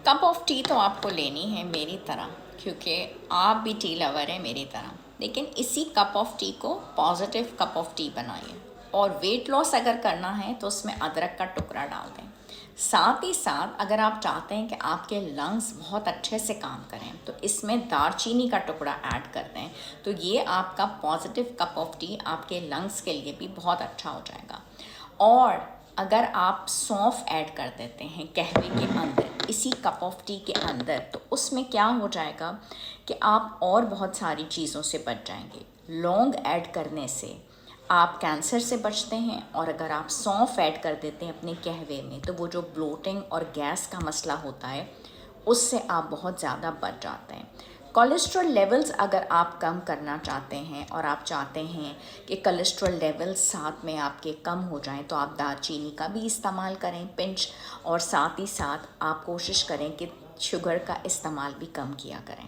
Cup of T तो आपको लेनी है मेरी तरह, क्योंकि आप भी टी लवर है मेरी तरह, लेकिन इसी कप ऑफ टी को पॉजिटिव कप ऑफ टी बनाइए। और वेट लॉस अगर करना है तो उसमें अदरक का टुकड़ा डाल दें। साथ ही साथ अगर आप चाहते हैं कि आपके लंग्स बहुत अच्छे से काम करें तो इसमें दालचीनी का टुकड़ा ऐड कर दें, तो ये आपका पॉजिटिव कप ऑफ टी आपके लंग्स के लिए भी बहुत अच्छा हो जाएगा। और अगर आप सौंफ ऐड कर देते हैं कहवे के अंदर, इसी कप ऑफ टी के अंदर, तो उसमें क्या हो जाएगा कि आप और बहुत सारी चीज़ों से बच जाएंगे। लौंग ऐड करने से आप कैंसर से बचते हैं, और अगर आप सौंफ ऐड कर देते हैं अपने कहवे में तो वो जो ब्लोटिंग और गैस का मसला होता है उससे आप बहुत ज़्यादा बच जाते हैं। कोलेस्ट्रॉल लेवल्स अगर आप कम करना चाहते हैं और आप चाहते हैं कि कोलेस्ट्रॉल लेवल्स साथ में आपके कम हो जाएं तो आप दालचीनी का भी इस्तेमाल करें पिंच, और साथ ही साथ आप कोशिश करें कि शुगर का इस्तेमाल भी कम किया करें।